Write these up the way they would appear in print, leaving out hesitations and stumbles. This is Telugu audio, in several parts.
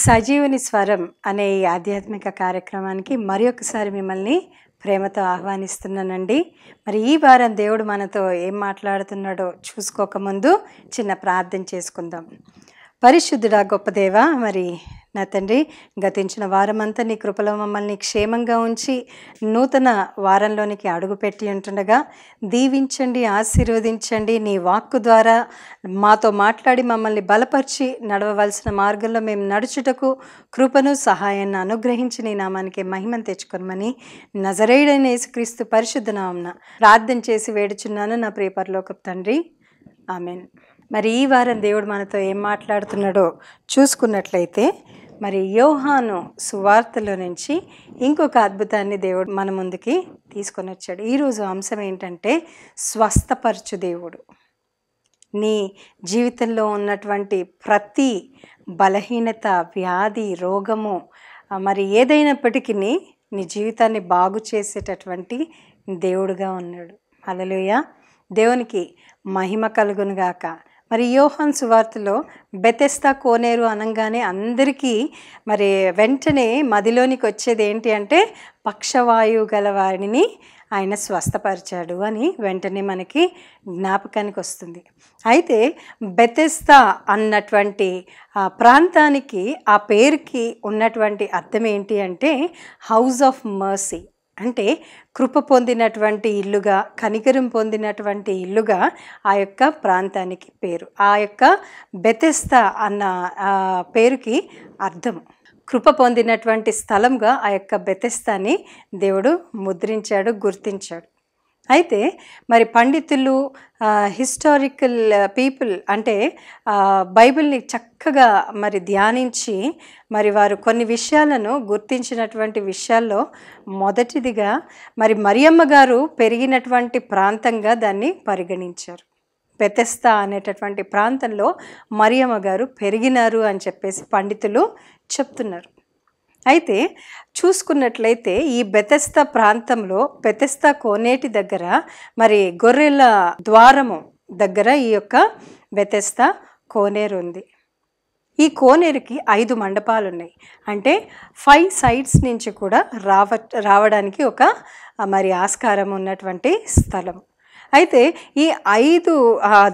సజీవుని స్వరం అనే ఈ ఆధ్యాత్మిక కార్యక్రమానికి మరి ఒకసారి మిమ్మల్ని ప్రేమతో ఆహ్వానిస్తున్నానండి. మరి ఈ వారం దేవుడు మనతో ఏం మాట్లాడుతున్నాడో చూసుకోకముందు చిన్న ప్రార్థన చేసుకుందాం. పరిశుద్ధుడా గొప్ప దేవా, మరి నా తండ్రి, గతించిన వారమంతా నీ కృపలో మమ్మల్ని క్షేమంగా ఉంచి నూతన వారంలోనికి అడుగుపెట్టి ఉంటుండగా దీవించండి, ఆశీర్వదించండి. నీ వాక్కు ద్వారా మాతో మాట్లాడి మమ్మల్ని బలపరిచి నడవవలసిన మార్గంలో మేము నడుచుటకు కృపను సహాయాన్ని అనుగ్రహించి నీ నామానికి మహిమను తెచ్చుకోమని నజరేయుడైన యేసుక్రీస్తు పరిశుద్ధ నామమున ప్రార్థన చేసి వేడుచున్నాను నా ప్రియ పరలోకపు తండ్రి, ఆమెన్. మరి ఈ వారం దేవుడు మనతో ఏం మాట్లాడుతున్నాడో చూసుకున్నట్లయితే, మరి యోహాను సువార్తలో నుంచి ఇంకొక అద్భుతాన్ని దేవుడు మన ముందుకి తీసుకొని వచ్చాడు. ఈరోజు అంశం ఏంటంటే స్వస్థపరచు దేవుడు. నీ జీవితంలో ఉన్నటువంటి ప్రతి బలహీనత, వ్యాధి, రోగము, మరి ఏదైనప్పటికీ నీ జీవితాన్ని బాగు చేసేటటువంటి దేవుడుగా ఉన్నాడు. హల్లెలూయా, దేవునికి మహిమ కలుగునుగాక. మరి యోహాను సువార్తలో బెతెస్దా కోనేరు అనగానే అందరికీ మరి వెంటనే మదిలోనికి వచ్చేది ఏంటి అంటే, పక్షవాయువు గల వారిని ఆయన స్వస్థపరిచాడు అని వెంటనే మనకి జ్ఞాపకానికి వస్తుంది. అయితే బెతెస్దా అన్నటువంటి ప్రాంతానికి, ఆ పేరుకి ఉన్నటువంటి అర్థం ఏంటి అంటే హౌస్ ఆఫ్ మర్సీ, అంటే కృప పొందినటువంటి ఇల్లుగా, కనికరం పొందినటువంటి ఇల్లుగా ఆ యొక్క ప్రాంతానికి పేరు. ఆ యొక్క బెతెస్దా అన్న పేరుకి అర్థం కృప పొందినటువంటి స్థలంగా ఆ యొక్క బెతెస్దాని దేవుడు ముద్రించాడు, గుర్తించాడు. అయితే మరి పండితులు, హిస్టారికల్ పీపుల్, అంటే బైబిల్ని చక్కగా మరి ధ్యానించి మరి వారు కొన్ని విషయాలను గుర్తించినటువంటి విషయాల్లో మొదటిదిగా మరి మరియమ్మ గారు పెరిగినటువంటి ప్రాంతంగా దాన్ని పరిగణించారు. బెతెస్దా అనేటటువంటి ప్రాంతంలో మరియమ్మ గారు పెరిగినారు అని చెప్పేసి పండితులు చెప్తున్నారు. అయితే చూసుకున్నట్లయితే ఈ బెతెస్దా ప్రాంతంలో, బెతెస్దా కోనేటి దగ్గర, మరి గొర్రెల ద్వారము దగ్గర ఈ యొక్క బెతెస్దా కోనేరు ఉంది. ఈ కోనేరుకి 5 మండపాలు ఉన్నాయి. అంటే 5 సైడ్స్ నుంచి కూడా రావడానికి ఒక మరి ఆస్కారం ఉన్నటువంటి స్థలం. అయితే ఈ 5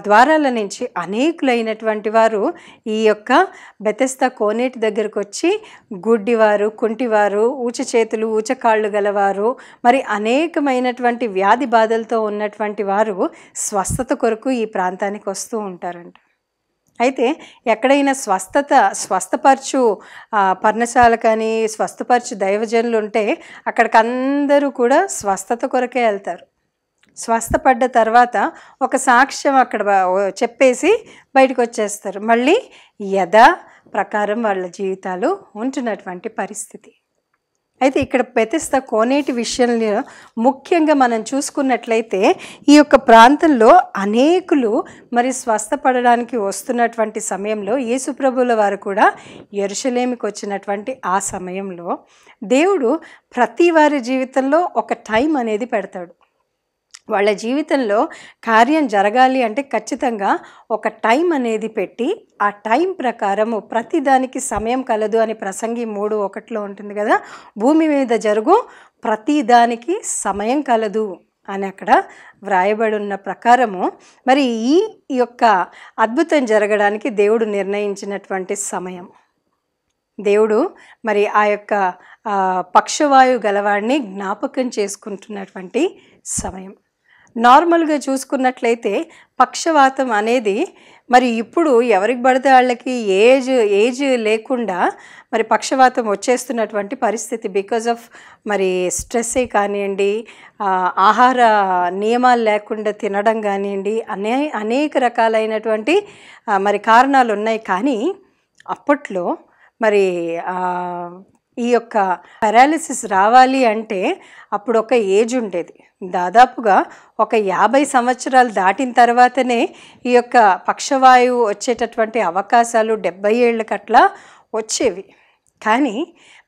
ద్వారాల నుంచి అనేకులైనటువంటి వారు ఈ యొక్క బెతెస్దా కోనేటి దగ్గరకు వచ్చి గుడ్డివారు, కుంటివారు, ఊచ చేతులు, ఊచకాళ్ళు గలవారు, మరి అనేకమైనటువంటి వ్యాధి బాధలతో ఉన్నటువంటి వారు స్వస్థత కొరకు ఈ ప్రాంతానికి వస్తూ ఉంటారంట. అయితే ఎక్కడైనా స్వస్థపరచు పర్ణశాల కానీ, స్వస్థపరచు దైవజనులు ఉంటే అక్కడికి అందరూ కూడా స్వస్థత కొరకే వెళ్తారు. స్వస్థపడ్డ తర్వాత ఒక సాక్ష్యం అక్కడ చెప్పేసి బయటకు వచ్చేస్తారు. మళ్ళీ యథా ప్రకారం వాళ్ళ జీవితాలు ఉంటున్నటువంటి పరిస్థితి. అయితే ఇక్కడ బెతెస్దా కోనేటి విషయంలో ముఖ్యంగా మనం చూసుకున్నట్లయితే, ఈ యొక్క ప్రాంతంలో అనేకులు మరి స్వస్థపడడానికి వస్తున్నటువంటి సమయంలో, యేసుప్రభుల వారు కూడా యెరూషలేముకి వచ్చినటువంటి ఆ సమయంలో దేవుడు ప్రతి వారి జీవితంలో ఒక టైం అనేది పెడతాడు. వాళ్ళ జీవితంలో కార్యం జరగాలి అంటే ఖచ్చితంగా ఒక టైం అనేది పెట్టి, ఆ టైం ప్రకారము ప్రతిదానికి సమయం కలదు అని ప్రసంగి 3:1 ఉంటుంది కదా, భూమి మీద జరుగు ప్రతిదానికి సమయం కలదు అని అక్కడ వ్రాయబడి ఉన్న ప్రకారము మరి ఈ యొక్క అద్భుతం జరగడానికి దేవుడు నిర్ణయించినటువంటి సమయం. దేవుడు మరి ఆ యొక్క పక్షవాయువు గలవాడిని జ్ఞాపకం చేసుకుంటున్నటువంటి సమయం. నార్మల్గా చూసుకున్నట్లయితే పక్షవాతం అనేది మరి ఇప్పుడు ఎవరికి పడితే వాళ్ళకి ఏజ్ లేకుండా మరి పక్షవాతం వచ్చేస్తున్నటువంటి పరిస్థితి. బికాజ్ ఆఫ్ మరి స్ట్రెస్సే కానివ్వండి, ఆహార నియమాలు లేకుండా తినడం కానివ్వండి, అనేక రకాలైనటువంటి మరి కారణాలు ఉన్నాయి. కానీ అప్పట్లో మరి ఈ యొక్క పారాలిసిస్ రావాలి అంటే అప్పుడు ఒక ఏజ్ ఉండేది. దాదాపుగా ఒక 50 సంవత్సరాలు దాటిన తర్వాతనే ఈ యొక్క పక్షవాయువు వచ్చేటటువంటి అవకాశాలు 70 ఏళ్ళకట్లా వచ్చేవి. కానీ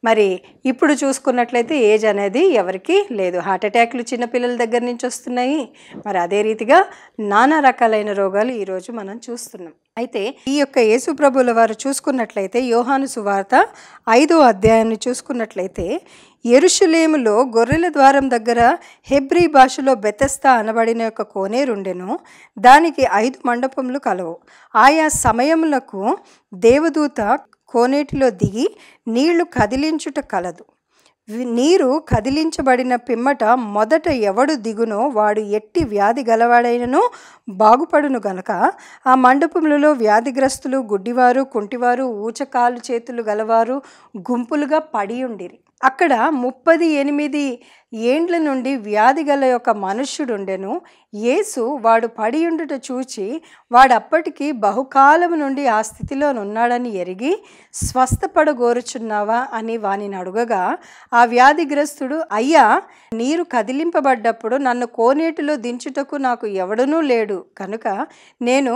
మరి ఇప్పుడు చూసుకున్నట్లయితే ఏజ్ అనేది ఎవరికి లేదు. హార్ట్ అటాక్లు చిన్నపిల్లల దగ్గర నుంచి వస్తున్నాయి. మరి అదే రీతిగా నానా రకాలైన రోగాలు ఈరోజు మనం చూస్తున్నాం. అయితే ఈ యొక్క యేసు ప్రభువుల వారు చూసుకున్నట్లయితే యోహాను సువార్త 5వ అధ్యాయాన్ని చూసుకున్నట్లయితే యెరూషలేములో గొర్రెల ద్వారం దగ్గర హెబ్రీ భాషలో బెతెస్దా అనబడిన యొక్క కోనేరుండెను. దానికి 5 మండపములు కలవు. ఆయా సమయములకు దేవదూత కోనేటిలో దిగి నీళ్లు కదిలించుట కలదు. నీరు కదిలించబడిన పిమ్మట మొదట ఎవడు దిగునో వాడు ఎట్టి వ్యాధి గలవాడైనను బాగుపడును గనక ఆ మండపములలో వ్యాధిగ్రస్తులు, గుడ్డివారు, కుంటివారు, ఊచకాలు చేతులు గలవారు గుంపులుగా పడి ఉండిరి. అక్కడ 38 ఏండ్ల నుండి వ్యాధి గల యొక్క మనుష్యుడుండెను. యేసు వాడు పడి ఉండుట చూచి వాడప్పటికి బహుకాలము నుండి ఆ స్థితిలోనున్నాడని ఎరిగి స్వస్థపడగోరుచున్నావా అని వానిని అడుగగా ఆ వ్యాధిగ్రస్తుడు, అయ్యా, నీరు కదిలింపబడ్డప్పుడు నన్ను కోనేటిలో దించుటకు నాకు ఎవడనూ లేడు కనుక నేను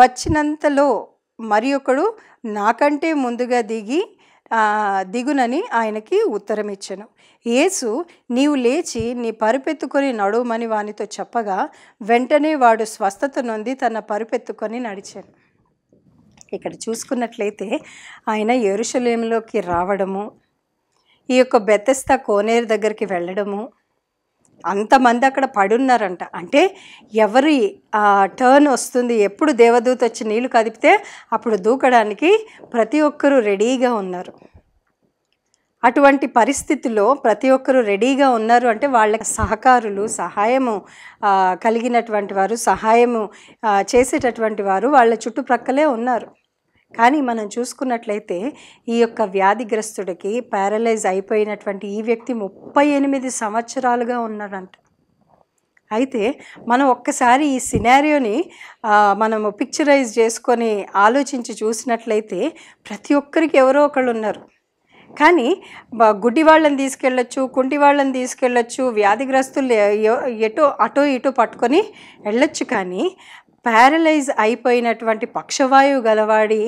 వచ్చినంతలో మరి ఒకడు నాకంటే ముందుగా దిగునని ఆయనకి ఉత్తరం ఇచ్చెను. యేసు, నీవు లేచి నీ పరుపెత్తుకొని నడుమని వానితో చెప్పగా వెంటనే వాడు స్వస్థత నొంది తన పరుపెత్తుకొని నడిచాను. ఇక్కడ చూసుకున్నట్లయితే ఆయన యెరూషలేములోకి రావడము, ఈ యొక్క బెతెస్దా కోనేరు దగ్గరికి వెళ్ళడము, అంతమంది అక్కడ పడున్నారంట. అంటే ఎవరి టర్న్ వస్తుంది, ఎప్పుడు దేవదూత వచ్చి నీళ్లు కదిపితే అప్పుడు దూకడానికి ప్రతి ఒక్కరూ రెడీగా ఉన్నారు. అటువంటి పరిస్థితిలో ప్రతి ఒక్కరూ రెడీగా ఉన్నారు అంటే వాళ్ళ సహకారులు, సహాయము కలిగినటువంటి వారు, సహాయము చేసేటటువంటి వారు వాళ్ళ చుట్టుప్రక్కలే ఉన్నారు. కానీ మనం చూసుకున్నట్లయితే ఈ యొక్క వ్యాధిగ్రస్తుడికి, ప్యారలైజ్ అయిపోయినటువంటి ఈ వ్యక్తి 38 సంవత్సరాలుగా ఉన్నాడంట. అయితే మనం ఒక్కసారి ఈ సినారియోని మనము పిక్చరైజ్ చేసుకొని ఆలోచించి చూసినట్లయితే ప్రతి ఒక్కరికి ఎవరో ఒకళ్ళు ఉన్నారు. కానీ గుడ్డి వాళ్ళని తీసుకెళ్ళొచ్చు, కుంటి వాళ్ళని తీసుకెళ్ళొచ్చు, వ్యాధిగ్రస్తులు అటో ఇటో పట్టుకొని వెళ్ళొచ్చు. కానీ ప్యారలైజ్ అయిపోయినటువంటి పక్షవాయువు గలవాడి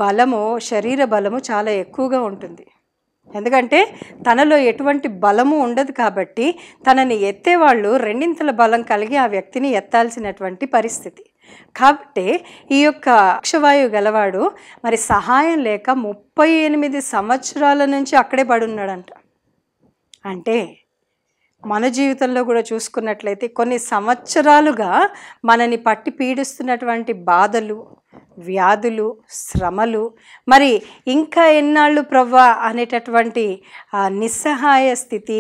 బలము, శరీర బలము చాలా ఎక్కువగా ఉంటుంది. ఎందుకంటే తనలో ఎటువంటి బలము ఉండదు కాబట్టి తనని ఎత్తేవాళ్ళు రెండింతల బలం కలిగి ఆ వ్యక్తిని ఎత్తాల్సినటువంటి పరిస్థితి. కాబట్టి ఈ యొక్క పక్షవాయువు గలవాడు మరి సహాయం లేక 38 సంవత్సరాల నుంచి అక్కడే పడున్నాడంట. అంటే మన జీవితంలో కూడా చూసుకున్నట్లయితే కొన్ని సంవత్సరాలుగా మనని పట్టి పీడిస్తున్నటువంటి బాధలు, వ్యాధులు, శ్రమలు, మరి ఇంకా ఎన్నాళ్ళు ప్రవ్వా అనేటటువంటి నిస్సహాయ స్థితి,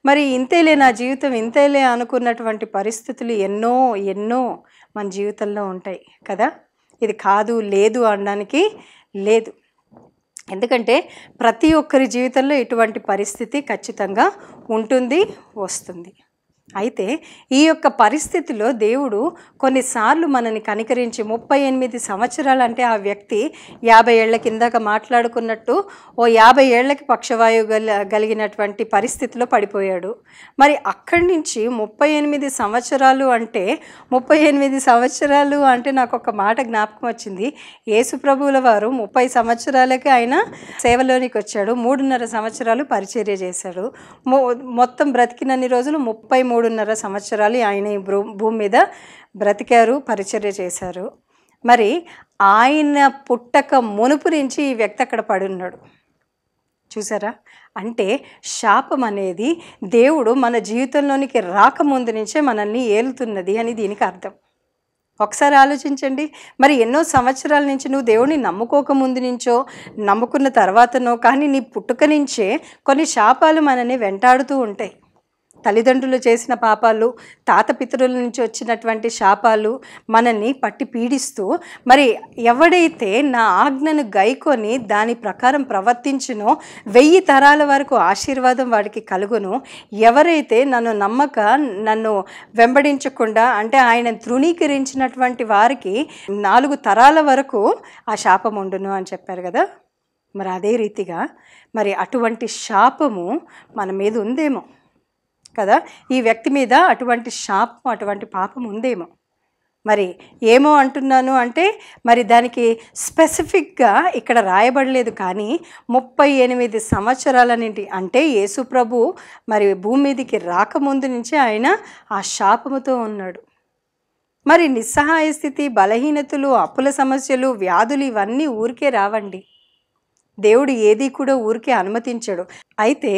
మరి ఇంతేలే నా జీవితం ఇంతేలే అనుకున్నటువంటి పరిస్థితులు ఎన్నో ఎన్నో మన జీవితంలో ఉంటాయి కదా. ఇది కాదు లేదు అనడానికి లేదు. ఎందుకంటే ప్రతి ఒక్కరి జీవితంలో ఇటువంటి పరిస్థితి ఖచ్చితంగా ఉంటుంది, వస్తుంది. అయితే ఈ యొక్క పరిస్థితిలో దేవుడు కొన్నిసార్లు మనని కనికరించి 38 సంవత్సరాలు అంటే ఆ వ్యక్తి 50 ఏళ్ల కిందాక మాట్లాడుకున్నట్టు ఓ 50 ఏళ్లకి పక్షవాయువు కలిగినటువంటి పరిస్థితిలో పడిపోయాడు. మరి అక్కడి నుంచి 38 సంవత్సరాలు అంటే 38 సంవత్సరాలు అంటే నాకు ఒక మాట జ్ఞాపకం వచ్చింది. యేసు ప్రభువుల వారు 30 సంవత్సరాలకి ఆయన సేవలోనికి వచ్చాడు. 3.5 సంవత్సరాలు పరిచర్య చేశాడు. మొత్తం బ్రతికినన్ని రోజులు 33.5 సంవత్సరాలు ఆయన ఈ భూమి మీద బ్రతికారు, పరిచర్య చేశారు. మరి ఆయన పుట్టక మునుపు నుంచి ఈ వ్యక్తి అక్కడ పడున్నాడు. చూసారా? అంటే శాపం అనేది దేవుడు మన జీవితంలోనికి రాకముందు నుంచే మనల్ని ఏలుతున్నది అని దీనికి అర్థం. ఒకసారి ఆలోచించండి. మరి ఎన్నో సంవత్సరాల నుంచి నువ్వు దేవుడిని నమ్ముకోకముందు నుంచో నమ్ముకున్న తర్వాతనో కానీ నీ పుట్టుక నుంచే కొన్ని శాపాలు మనల్ని వెంటాడుతూ ఉంటాయి. తల్లిదండ్రులు చేసిన పాపాలు, తాత పితరుల నుంచి వచ్చినటువంటి శాపాలు మనల్ని పట్టి పీడిస్తూ, మరి ఎవడైతే నా ఆజ్ఞను గైకొని దాని ప్రకారం ప్రవర్తించునో 1000 తరాల వరకు ఆశీర్వాదం వాడికి కలుగును. ఎవరైతే నన్ను వెంబడించకుండా అంటే ఆయన తృణీకరించినటువంటి వారికి 4 తరాల వరకు ఆ శాపం ఉండును అని చెప్పారు కదా. మరి అదే రీతిగా మరి అటువంటి శాపము మన మీద ఉందేమో కదా, ఈ వ్యక్తి మీద అటువంటి శాపం, అటువంటి పాపం ఉందేమో. మరి ఏమో అంటున్నాను అంటే మరి దానికి స్పెసిఫిక్గా ఇక్కడ రాయబడలేదు, కానీ 38 సంవత్సరాల నుండి అంటే యేసు ప్రభు మరి భూమి మీదకి రాకముందు నుంచి ఆయన ఆ శాపముతో ఉన్నాడు. మరి నిస్సహాయ స్థితి, బలహీనతలు, అప్పుల సమస్యలు, వ్యాధులు ఇవన్నీ ఊరికే రావండి. దేవుడు ఏది కూడా ఊరికే అనుమతించడు. అయితే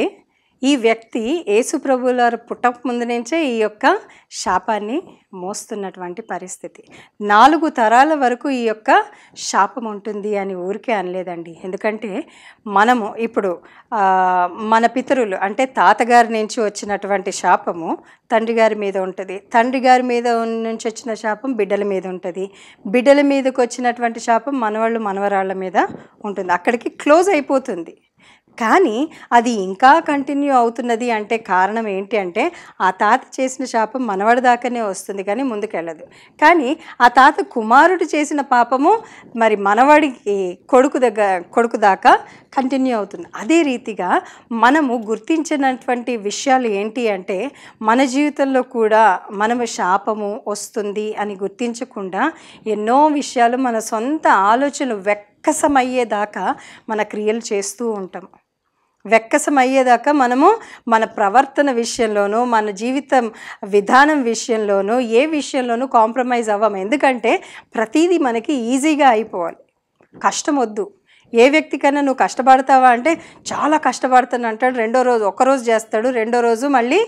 ఈ వ్యక్తి యేసు ప్రభువుల పుట్టక ముందు నుంచే ఈ యొక్క శాపాన్ని మోస్తున్నటువంటి పరిస్థితి. 4 తరాల వరకు ఈ యొక్క శాపం ఉంటుంది అని ఊరికే అనలేదండి. ఎందుకంటే మనము ఇప్పుడు మన పితరులు అంటే తాతగారి నుంచి వచ్చినటువంటి శాపము తండ్రి గారి మీద ఉంటుంది, తండ్రి గారి మీద నుంచి వచ్చిన శాపం బిడ్డల మీద ఉంటుంది, బిడ్డల మీదకి వచ్చినటువంటి శాపం మనవాళ్ళు మనవరాళ్ళ మీద ఉంటుంది. అక్కడికి క్లోజ్ అయిపోతుంది. కానీ అది ఇంకా కంటిన్యూ అవుతున్నది అంటే కారణం ఏంటి అంటే ఆ తాత చేసిన శాపం మనవాడి దాకానే వస్తుంది, కానీ ముందుకెళ్ళదు. కానీ ఆ తాత కుమారుడు చేసిన పాపము మరి మనవాడికి కొడుకు దాకా కంటిన్యూ అవుతుంది. అదే రీతిగా మనము గుర్తించినటువంటి విషయాలు ఏంటి అంటే మన జీవితంలో కూడా మనము శాపము వస్తుంది అని గుర్తించకుండా ఎన్నో విషయాలు మన సొంత ఆలోచనలు వెక్కసమయ్యేదాకా మన క్రియలు చేస్తూ ఉంటాం. వెక్కసమయ్యేదాకా మనము మన ప్రవర్తన విషయంలోనూ మన జీవితం విధానం విషయంలోనూ ఏ విషయంలోనూ కాంప్రమైజ్ అవ్వము. ఎందుకంటే ప్రతిదీ మనకి ఈజీగా అయిపోవాలి, కష్టం వద్దు. ఏ వ్యక్తికైనా నువ్వు కష్టపడతావా అంటే చాలా కష్టపడతాను అంటాడు, రెండో రోజు ఒక్కరోజు చేస్తాడు, రెండో రోజు మళ్ళీ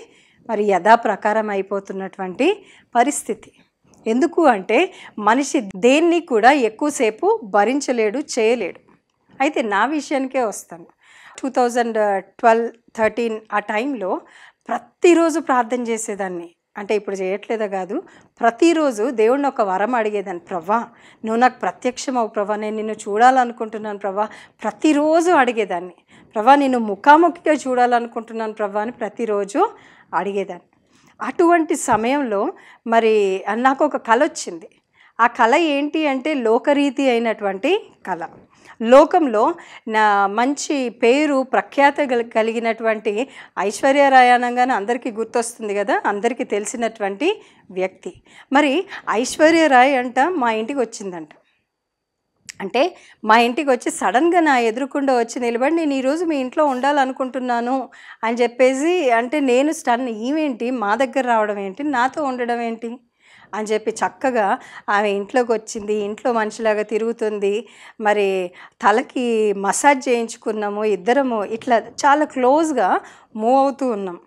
మరి యథాప్రకారం అయిపోతున్నటువంటి పరిస్థితి. ఎందుకు అంటే మనిషి దేన్ని కూడా ఎక్కువసేపు భరించలేడు, చేయలేడు. అయితే నా విషయానికే వస్తాను. 2012-13 ఆ టైంలో ప్రతిరోజు ప్రార్థన చేసేదాన్ని. అంటే ఇప్పుడు చేయట్లేదా కాదు, ప్రతిరోజు దేవుడిని ఒక వరం అడిగేదాన్ని. ప్రభా నువ్వు నాకు ప్రత్యక్షమవు ప్రభా, నేను నిన్ను చూడాలనుకుంటున్నాను ప్రభా, ప్రతిరోజు అడిగేదాన్ని. ప్రభా నిన్ను ముఖాముఖిగా చూడాలనుకుంటున్నాను ప్రభా అని ప్రతిరోజు అడిగేదాన్ని. అటువంటి సమయంలో మరి నాకు ఒక కళ వచ్చింది. ఆ కళ ఏంటి అంటే లోకరీతి అయినటువంటి కళ. లోకంలో నా మంచి పేరు ప్రఖ్యాత కలిగినటువంటి ఐశ్వర్య రాయ్ అనగానే అందరికీ గుర్తొస్తుంది కదా, అందరికీ తెలిసినటువంటి వ్యక్తి. మరి ఐశ్వర్య రాయ్ అంట మా ఇంటికి వచ్చిందంట. అంటే మా ఇంటికి వచ్చి సడన్గా నా ఎదురుకుండా వచ్చి నిలబడి నేను ఈరోజు మీ ఇంట్లో ఉండాలనుకుంటున్నాను అని చెప్పేసి, అంటే నేను స్టన్, ఈవేంటి మా దగ్గర రావడం ఏంటి, నాతో ఉండడం ఏంటి అని చెప్పి చక్కగా ఆమె ఇంట్లోకి వచ్చింది. ఇంట్లో మనిషిలాగా తిరుగుతుంది. మరి తలకి మసాజ్ చేయించుకున్నాము ఇద్దరము, ఇట్లా చాలా క్లోజ్గా మూవ్ అవుతూ ఉన్నాం.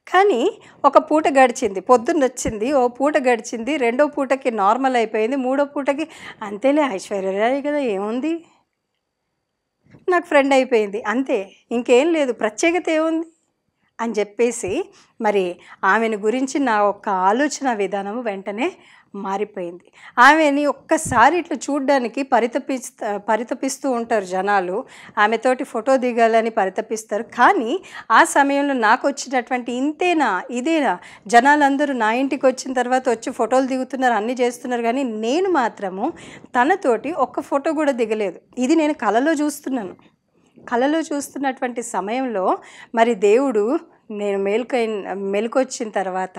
కానీ ఒక పూట గడిచింది, పొద్దున్న వచ్చింది, ఓ పూట గడిచింది, రెండో పూటకి నార్మల్ అయిపోయింది, మూడో పూటకి అంతేలే ఐశ్వర్యరాయ్ కదా ఏముంది, నాకు ఫ్రెండ్ అయిపోయింది, అంతే, ఇంకేం లేదు, ప్రత్యేకత ఏముంది అని చెప్పేసి మరి ఆమెను గురించి నా ఒక్క ఆలోచన విధానము వెంటనే మారిపోయింది. ఆమెని ఒక్కసారి ఇట్లా చూడ్డానికి పరితపిస్తూ ఉంటారు జనాలు, ఆమెతోటి ఫోటో దిగాలని పరితపిస్తారు. కానీ ఆ సమయంలో నాకు వచ్చినటువంటి ఇంతేనా ఇదేనా, జనాలందరూ నా ఇంటికి వచ్చిన తర్వాత వచ్చి ఫోటోలు దిగుతున్నారు, అన్నీ చేస్తున్నారు, కానీ నేను మాత్రము తనతోటి ఒక్క ఫోటో కూడా దిగలేదు. ఇది నేను కలలో చూస్తున్నటువంటి సమయంలో మరి దేవుడు, నేను మెలుకొచ్చిన తర్వాత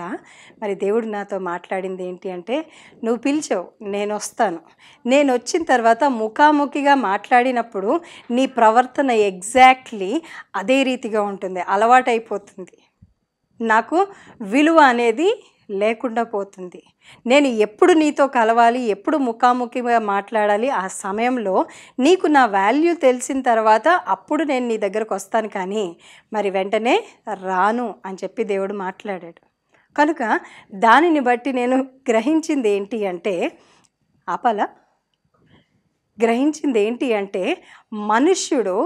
మరి దేవుడు నాతో మాట్లాడింది ఏంటి అంటే, నువ్వు పిలిచావు, నేను వస్తాను, నేను వచ్చిన తర్వాత ముఖాముఖిగా మాట్లాడినప్పుడు నీ ప్రవర్తన ఎగ్జాక్ట్లీ అదే రీతిగా ఉంటుంది, అలవాటైపోతుంది, నాకు విలువ అనేది లేకుండా పోతుంది. నేను ఎప్పుడు నీతో కలవాలి, ఎప్పుడు ముఖాముఖిగా మాట్లాడాలి, ఆ సమయంలో నీకు నా వాల్యూ తెలిసిన తర్వాత అప్పుడు నేను నీ దగ్గరకు వస్తాను, కానీ మరి వెంటనే రాను అని చెప్పి దేవుడు మాట్లాడాడు. కనుక దానిని బట్టి నేను గ్రహించింది ఏంటి అంటే మనుష్యుడు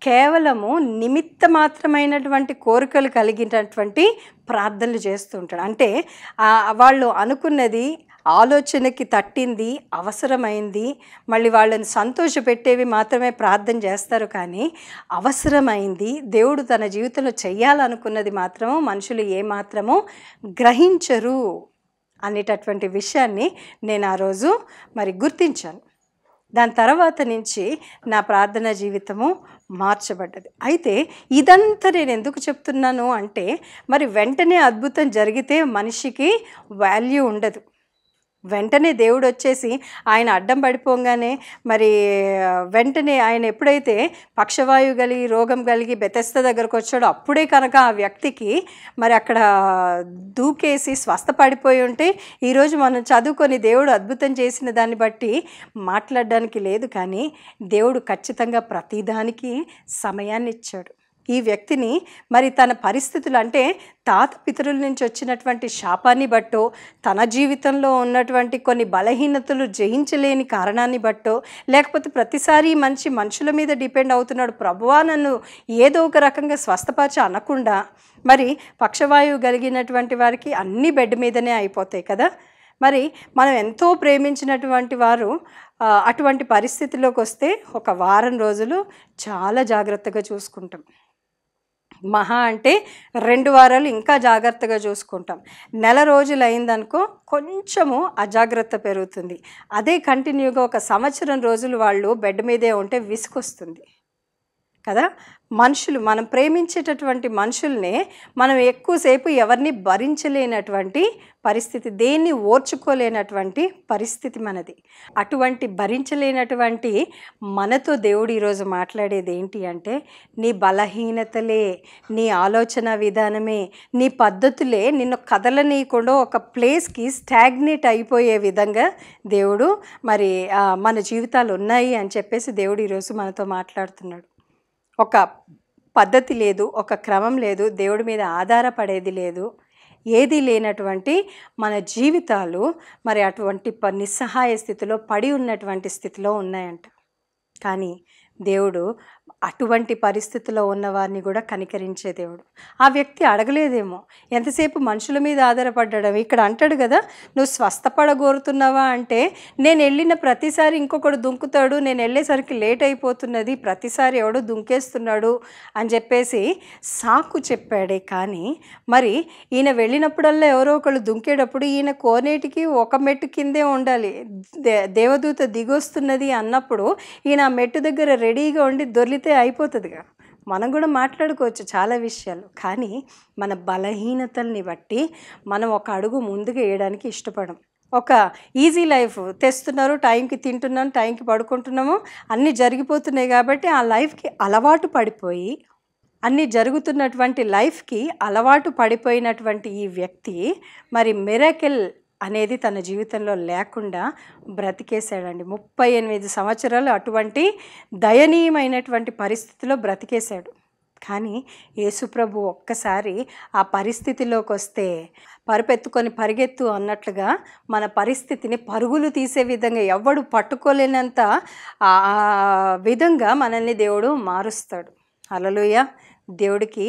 కేవలము నిమిత్త మాత్రమైనటువంటి కోరికలు కలిగినటువంటి ప్రార్థనలు చేస్తుంటాడు. అంటే వాళ్ళు అనుకున్నది ఆలోచనకి తట్టింది, అవసరమైంది, మళ్ళీ వాళ్ళని సంతోషపెట్టేవి మాత్రమే ప్రార్థన చేస్తారు. కానీ అవసరమైంది, దేవుడు తన జీవితంలో చెయ్యాలనుకున్నది మాత్రము మనుషులు ఏమాత్రము గ్రహించరు అనేటటువంటి విషయాన్ని నేను ఆ రోజు మరి గుర్తించాను. దాని తర్వాత నుంచి నా ప్రార్థన జీవితము మార్చబడ్డది. అయితే ఇదంతా నేను ఎందుకు చెప్తున్నాను అంటే, మరి వెంటనే అద్భుతం జరిగితే మనిషికి వాల్యూ ఉండదు. వెంటనే దేవుడు వచ్చేసి ఆయన అడ్డం పడిపోగానే మరి వెంటనే ఆయన ఎప్పుడైతే పక్షవాయువు కలిగి రోగం కలిగి బెతెస్దా దగ్గరకు వచ్చాడో అప్పుడే కనుక ఆ వ్యక్తికి మరి అక్కడ దూకేసి స్వస్థపడిపోయి ఉంటే ఈరోజు మనం చదువుకొని దేవుడు అద్భుతం చేసిన దాన్ని బట్టి మాట్లాడడానికి లేదు. కానీ దేవుడు ఖచ్చితంగా ప్రతిదానికి సమయాన్ని ఇచ్చాడు. ఈ వ్యక్తిని మరి తన పరిస్థితులు అంటే తాత పితరుల నుంచి వచ్చినటువంటి శాపాన్ని బట్టో, తన జీవితంలో ఉన్నటువంటి కొన్ని బలహీనతలు జయించలేని కారణాన్ని బట్టో, లేకపోతే ప్రతిసారి మనుషుల మీద డిపెండ్ అవుతున్నాడు, ప్రభువా నన్ను ఏదో ఒక రకంగా స్వస్థపరచ అనకుండా, మరి పక్షవాయువు కలిగినటువంటి వారికి అన్ని బెడ్ మీదనే అయిపోతాయి కదా. మరి మనం ఎంతో ప్రేమించినటువంటి వారు అటువంటి పరిస్థితిలోకి వస్తే ఒక వారం రోజులు చాలా జాగ్రత్తగా చూసుకుంటాం. మహా అంటే 2 వారాలు ఇంకా జాగ్రత్తగా చూసుకుంటాం. నెల రోజులు అయిందనుకో కొంచెము అజాగ్రత్త పెరుగుతుంది. అదే కంటిన్యూగా ఒక సంవత్సరం రోజులు వాళ్ళు బెడ్ మీదే ఉంటే విసుకొస్తుంది కదా. మనం ప్రేమించేటటువంటి మనుషుల్నే మనం ఎక్కువసేపు ఎవరిని భరించలేనటువంటి పరిస్థితి, దేన్ని ఓర్చుకోలేనటువంటి పరిస్థితి మనది. అటువంటి భరించలేనటువంటి మనతో దేవుడు ఈరోజు మాట్లాడేది ఏంటి అంటే, నీ బలహీనతలే, నీ ఆలోచన విధానమే, నీ పద్ధతులే నిన్ను కదలనీయకుండా ఒక ప్లేస్కి స్టాగ్నేట్ అయిపోయే విధంగా దేవుడు మరి మన జీవితాలు ఉన్నాయి అని చెప్పేసి దేవుడు ఈరోజు మనతో మాట్లాడుతున్నాడు. ఒక పద్ధతి లేదు, ఒక క్రమం లేదు, దేవుడి మీద ఆధారపడేది లేదు, ఏదీ లేనటువంటి మన జీవితాలు మరి అటువంటి నిస్సహాయ స్థితిలో పడి ఉన్నటువంటి స్థితిలో ఉన్నాయంట. కానీ దేవుడు అటువంటి పరిస్థితిలో ఉన్నవారిని కూడా కనికరించే దేవుడు. ఆ వ్యక్తి అడగలేదేమో, ఎంతసేపు మనుషుల మీద ఆధారపడ్డాడు. ఇక్కడ అంటాడు కదా, నువ్వు స్వస్థపడగోరుతున్నావా అంటే, నేను వెళ్ళిన ప్రతిసారి ఇంకొకడు దుంకుతాడు, నేను వెళ్ళేసరికి లేట్ అయిపోతున్నది, ప్రతిసారి ఎవడో దుంకేస్తున్నాడు అని చెప్పేసి సాకు చెప్పాడే. కానీ మరి ఈయన వెళ్ళినప్పుడల్లా ఎవరో ఒకళ్ళు దుంకేటప్పుడు ఈయన కోనేటికి ఒక మెట్టు కిందే ఉండాలి. దేవదూత దిగొస్తున్నది అన్నప్పుడు ఈయన ఆ మెట్టు దగ్గర రెడీగా ఉండి దొర్లితే అయిపోతుందిగా. మనం కూడా మాట్లాడుకోవచ్చు చాలా విషయాలు. కానీ మన బలహీనతల్ని బట్టి మనం ఒక అడుగు ముందుకు వేయడానికి ఇష్టపడం. ఒక ఈజీ లైఫ్ తెస్తున్నారు, టైంకి తింటున్నాం, టైంకి పడుకుంటున్నాము, అన్నీ జరిగిపోతున్నాయి కాబట్టి ఆ లైఫ్కి అలవాటు పడిపోయి, అన్నీ జరుగుతున్నటువంటి లైఫ్కి అలవాటు పడిపోయినటువంటి ఈ వ్యక్తి మరి మిరకిల్ అనేది తన జీవితంలో లేకుండా బ్రతికేశాడండి. 38 సంవత్సరాలు అటువంటి దయనీయమైనటువంటి పరిస్థితిలో బ్రతికేశాడు. కానీ యేసుప్రభు ఒక్కసారి ఆ పరిస్థితిలోకి వస్తే పరుపెత్తుకొని పరిగెత్తు అన్నట్లుగా మన పరిస్థితిని పరుగులు తీసే విధంగా, ఎవ్వడు పట్టుకోలేనంత విధంగా మనల్ని దేవుడు మారుస్తాడు. హల్లెలూయా. దేవుడికి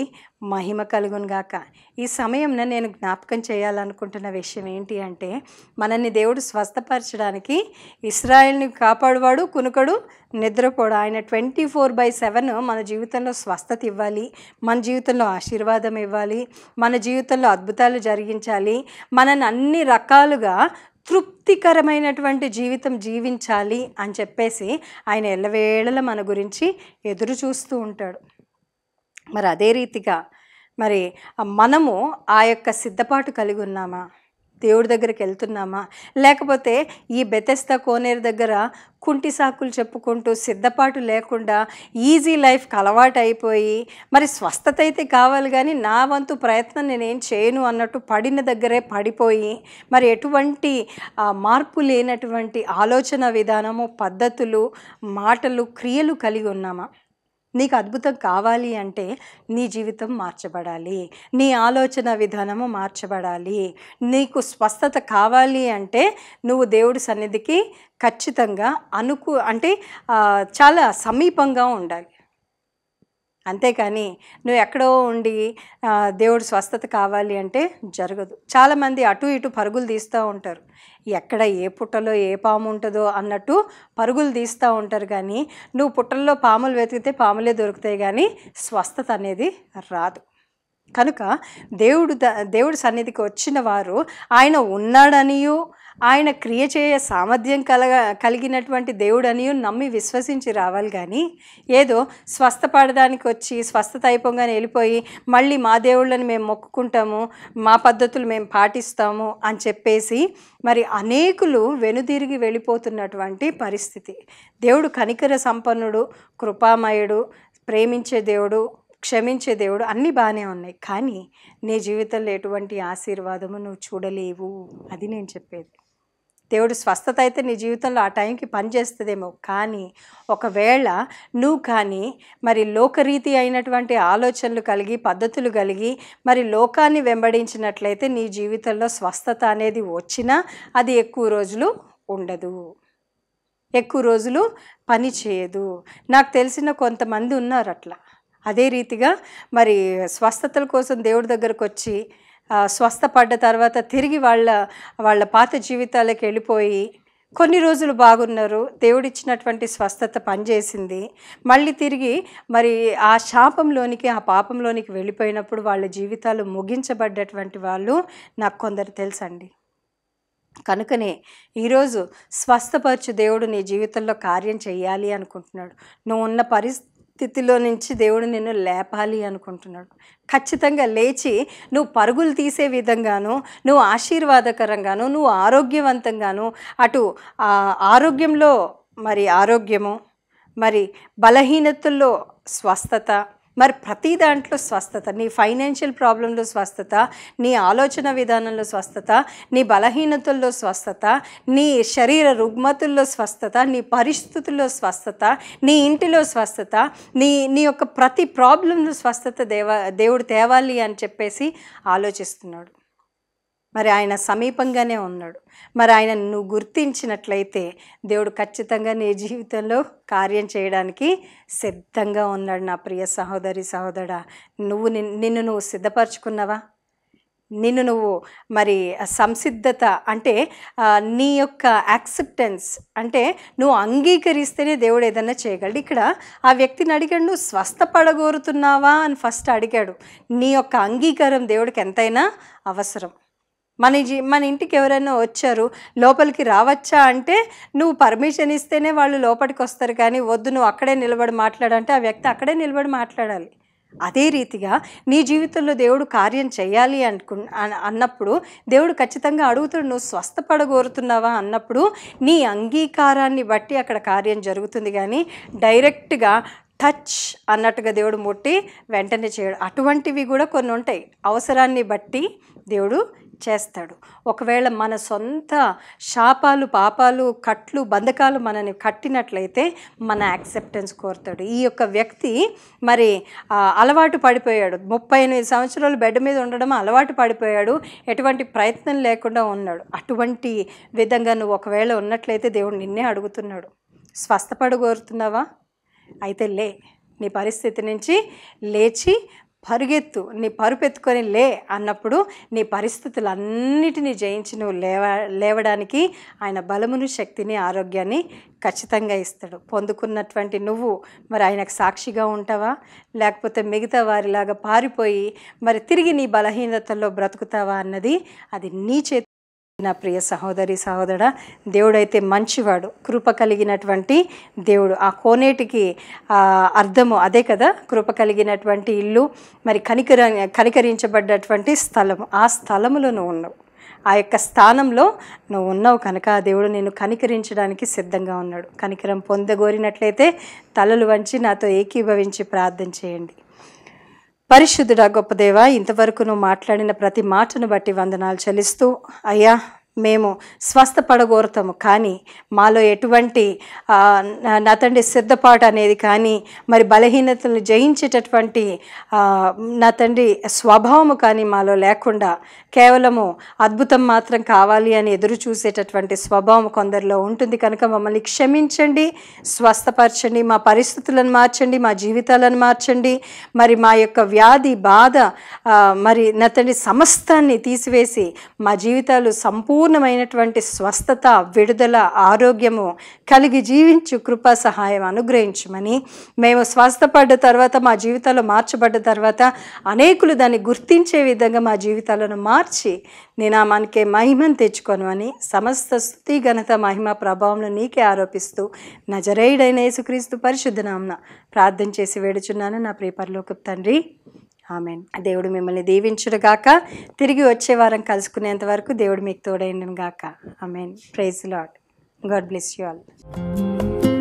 మహిమ కలుగును గాక. ఈ సమయంలో నేను జ్ఞాపకం చేయాలనుకుంటున్న విషయం ఏంటి అంటే, మనల్ని దేవుడు స్వస్థపరచడానికి ఇశ్రాయేలుని కాపాడువాడు, కునుకడు, నిద్రపోడు. ఆయన 24/7 మన జీవితంలో స్వస్థత ఇవ్వాలి, మన జీవితంలో ఆశీర్వాదం ఇవ్వాలి, మన జీవితంలో అద్భుతాలు జరిగించాలి, మనల్ని అన్ని రకాలుగా తృప్తికరమైనటువంటి జీవితం జీవించాలి అని చెప్పేసి ఆయన ఎల్లవేళలా మన గురించి ఎదురు చూస్తూ ఉంటాడు. మరి అదే రీతిగా మరి మనము ఆ యొక్క సిద్ధపాటు కలిగి ఉన్నామా? దేవుడి దగ్గరికి వెళ్తున్నామా? లేకపోతే ఈ బెతెస్దా కోనేరు దగ్గర కుంటి సాకులు చెప్పుకుంటూ సిద్ధపాటు లేకుండా ఈజీ లైఫ్కి అలవాటు అయిపోయి, మరి స్వస్థత అయితే కావాలి కానీ నా వంతు ప్రయత్నం నేనేం చేయను అన్నట్టు పడిన దగ్గరే పడిపోయి, మరి ఎటువంటి మార్పు లేనటువంటి ఆలోచన విధానము, పద్ధతులు, మాటలు, క్రియలు కలిగి ఉన్నామా? నీకు అద్భుతం కావాలి అంటే నీ జీవితం మార్చబడాలి, నీ ఆలోచన విధానము మార్చబడాలి. నీకు స్వస్థత కావాలి అంటే నువ్వు దేవుడి సన్నిధికి ఖచ్చితంగా అంటే చాలా సమీపంగా ఉండాలి. అంతేకాని నువ్వు ఎక్కడో ఉండి దేవుడు స్వస్థత కావాలి అంటే జరగదు. చాలామంది అటు ఇటు పరుగులు తీస్తూ ఉంటారు, ఎక్కడ ఏ పుట్టలో ఏ పాము ఉంటుందో అన్నట్టు పరుగులు తీస్తూ ఉంటారు. కానీ నువ్వు పుట్టల్లో పాములు వెతికితే పాములే దొరుకుతాయి, కానీ స్వస్థత అనేది రాదు. కనుక దేవుడి సన్నిధికి వచ్చిన వారు ఆయన ఉన్నాడనియు ఆయన క్రియ చేయ సామర్థ్యం కలిగినటువంటి దేవుడనియు నమ్మి విశ్వసించి రావాలి. కానీ ఏదో స్వస్థపడడానికి వచ్చి స్వస్థత అయిపోగానే వెళ్ళిపోయి మళ్ళీ మా దేవుళ్ళని మేము మొక్కుకుంటాము, మా పద్ధతులు మేము పాటిస్తాము అని చెప్పేసి మరి అనేకులు వెనుదిరిగి వెళ్ళిపోతున్నటువంటి పరిస్థితి. దేవుడు కనికర సంపన్నుడు, కృపామయుడు, ప్రేమించే దేవుడు, క్షమించే దేవుడు, అన్నీ బాగానే ఉన్నాయి. కానీ నీ జీవితంలో ఎటువంటి ఆశీర్వాదము నువ్వు చూడలేవు. అది నేను చెప్పేది. దేవుడు స్వస్థత అయితే నీ జీవితంలో ఆ టైంకి పనిచేస్తుందేమో, కానీ ఒకవేళ నువ్వు కానీ మరి లోకరీతి అయినటువంటి ఆలోచనలు కలిగి పద్ధతులు కలిగి మరి లోకాన్ని వెంబడించినట్లయితే నీ జీవితంలో స్వస్థత అనేది వచ్చినా అది ఎక్కువ రోజులు ఉండదు, ఎక్కువ రోజులు పని చేయదు. నాకు తెలిసిన కొంతమంది ఉన్నారు అట్లా. అదే రీతిగా మరి స్వస్థతల కోసం దేవుడి దగ్గరకు వచ్చి స్వస్థపడ్డ తర్వాత తిరిగి వాళ్ళ పాత జీవితాలకు వెళ్ళిపోయి కొన్ని రోజులు బాగున్నారు, దేవుడిచ్చినటువంటి స్వస్థత పనిచేసింది, మళ్ళీ తిరిగి మరి ఆ శాపంలోనికి ఆ పాపంలోనికి వెళ్ళిపోయినప్పుడు వాళ్ళ జీవితాలు ముగించబడ్డటువంటి వాళ్ళు నాకు కొందరు తెలుసండి. కనుకనే ఈరోజు స్వస్థపరచు దేవుడు నీ జీవితంలో కార్యం చేయాలి అనుకుంటున్నాడు. నువ్వు ఉన్న స్థితిలో నుంచి దేవుడు నిన్ను లేపాలి అనుకుంటున్నాడు. ఖచ్చితంగా లేచి నువ్వు పరుగులు తీసే విధంగాను, నువ్వు ఆశీర్వాదకరంగాను, నువ్వు ఆరోగ్యవంతంగాను, అటు ఆరోగ్యంలో మరి ఆరోగ్యము, మరి బలహీనతల్లో స్వస్థత, మరి ప్రతి దాంట్లో స్వస్థత, నీ ఫైనాన్షియల్ ప్రాబ్లంలో స్వస్థత, నీ ఆలోచన విధానంలో స్వస్థత, నీ బలహీనతల్లో స్వస్థత, నీ శరీర రుగ్మతుల్లో స్వస్థత, నీ పరిస్థితుల్లో స్వస్థత, నీ ఇంటిలో స్వస్థత, నీ యొక్క ప్రతి ప్రాబ్లంలో స్వస్థత దేవుడు తేవాలి అని చెప్పేసి ఆలోచిస్తున్నాడు. మరి ఆయన సమీపంగానే ఉన్నాడు. మరి ఆయన నువ్వు గుర్తించినట్లయితే దేవుడు ఖచ్చితంగా నీ జీవితంలో కార్యం చేయడానికి సిద్ధంగా ఉన్నాడు. నా ప్రియ సహోదరి సహోదరా, నిన్ను నువ్వు సిద్ధపరచుకున్నావా? నిన్ను నువ్వు మరి సంసిద్ధత అంటే నీ యొక్క యాక్సెప్టెన్స్ అంటే నువ్వు అంగీకరిస్తేనే దేవుడు ఏదన్నా చేయగలడు. ఇక్కడ ఆ వ్యక్తిని అడిగాడు, నువ్వు స్వస్థపడగోరుతున్నావా అని ఫస్ట్ అడిగాడు. నీ యొక్క అంగీకారం దేవుడికి ఎంతైనా అవసరం. మన ఇంటికి ఎవరైనా వచ్చారు, లోపలికి రావచ్చా అంటే నువ్వు పర్మిషన్ ఇస్తేనే వాళ్ళు లోపలికి వస్తారు. కానీ వద్దు నువ్వు అక్కడే నిలబడి మాట్లాడంటే ఆ వ్యక్తి అక్కడే నిలబడి మాట్లాడాలి. అదే రీతిగా నీ జీవితంలో దేవుడు కార్యం చేయాలి అన్నప్పుడు దేవుడు ఖచ్చితంగా అడుగుతాడు, నువ్వు స్వస్థపడగోరుతున్నావా అన్నప్పుడు నీ అంగీకారాన్ని బట్టి అక్కడ కార్యం జరుగుతుంది. కానీ డైరెక్ట్గా టచ్ అన్నట్టుగా దేవుడు ముట్టి వెంటనే చేయడు. అటువంటివి కూడా కొన్ని ఉంటాయి, అవసరాన్ని బట్టి దేవుడు చేస్తాడు. ఒకవేళ మన సొంత శాపాలు, పాపాలు, కట్లు, బంధకాలు మనని కట్టినట్లయితే మన యాక్సెప్టెన్స్ కోరుతాడు. ఈ యొక్క వ్యక్తి మరి అలవాటు పడిపోయాడు, 38 సంవత్సరాలు బెడ్ మీద ఉండడం అలవాటు పడిపోయాడు, ఎటువంటి ప్రయత్నం లేకుండా ఉన్నాడు. అటువంటి విధంగా నువ్వు ఒకవేళ ఉన్నట్లయితే దేవుడు నిన్నే అడుగుతున్నాడు, స్వస్థపడగోరుతున్నావా? అయితే లే, నీ పరిస్థితి నుంచి లేచి పరుగెత్తు, నీ పరుపెత్తుకొని లే అన్నప్పుడు నీ పరిస్థితులన్నిటినీ జయించి నువ్వు లేవడానికి ఆయన బలమును, శక్తిని, ఆరోగ్యాన్ని ఖచ్చితంగా ఇస్తాడు. పొందుకున్నటువంటి నువ్వు మరి ఆయనకు సాక్షిగా ఉంటావా, లేకపోతే మిగతా వారిలాగా పారిపోయి మరి తిరిగి నీ బలహీనతల్లో బ్రతుకుతావా అన్నది అది నీ చేతి. నా ప్రియ సహోదరి సహోదరా, దేవుడైతే మంచివాడు, కృప కలిగినటువంటి దేవుడు. ఆ కోనేటికి అర్థము అదే కదా, కృప కలిగినటువంటి ఇల్లు, మరి కనికరించబడ్డటువంటి స్థలము. ఆ స్థలములో నువ్వు ఉన్నావు, ఆ యొక్క స్థానంలో నువ్వు ఉన్నావు కనుక ఆ దేవుడు నిన్ను కనికరించడానికి సిద్ధంగా ఉన్నాడు. కనికరం పొందగోరినట్లయితే తలలు వంచి నాతో ఏకీభవించి ప్రార్థన చేయండి. పరిశుద్ధుడా, గొప్ప దేవా, ఇంతవరకు నువ్వు మాట్లాడిన ప్రతి మాటను బట్టి వందనాలు చెల్లిస్తూ, అయ్యా మేము స్వస్థపడగోరుతాము కానీ మాలో ఎటువంటి నా తండ్రి సిద్ధపాటు అనేది కానీ మరి బలహీనతలను జయించేటటువంటి నా తండ్రి స్వభావము కానీ మాలో లేకుండా కేవలము అద్భుతం మాత్రం కావాలి అని ఎదురు చూసేటటువంటి స్వభావం కొందరిలో ఉంటుంది కనుక మమ్మల్ని క్షమించండి, స్వస్థపరచండి, మా పరిస్థితులను మార్చండి, మా జీవితాలను మార్చండి, మరి మా యొక్క వ్యాధి బాధ మరి నా తండ్రి సమస్తాన్ని తీసివేసి మా జీవితాలు సంపూర్ణ సంపూర్ణమైనటువంటి స్వస్థత, విడుదల, ఆరోగ్యము కలిగి జీవించు కృపా సహాయం అనుగ్రహించమని, మేము స్వస్థపడ్డ తర్వాత, మా జీవితాల్లో మార్చబడ్డ తర్వాత అనేకులు దాన్ని గుర్తించే విధంగా మా జీవితాలను మార్చి నీ నామానికే మహిమను తెచ్చుకొనమని, సమస్త స్తుతి ఘనత మహిమ ప్రభావంలో నీకే ఆరోపిస్తూ నజరేయుడైన యేసుక్రీస్తు పరిశుద్ధ నామమున ప్రార్థన చేసి వేడుచున్నాను నా ప్రియ పరలోకపు తండ్రి, ఆమెన్. దేవుడు మిమ్మల్ని దీవించుడుగాక. తిరిగి వచ్చే వారం కలుసుకునేంత వరకు దేవుడు మీకు తోడైండును గాక. Amen. Praise Lord. God bless you all.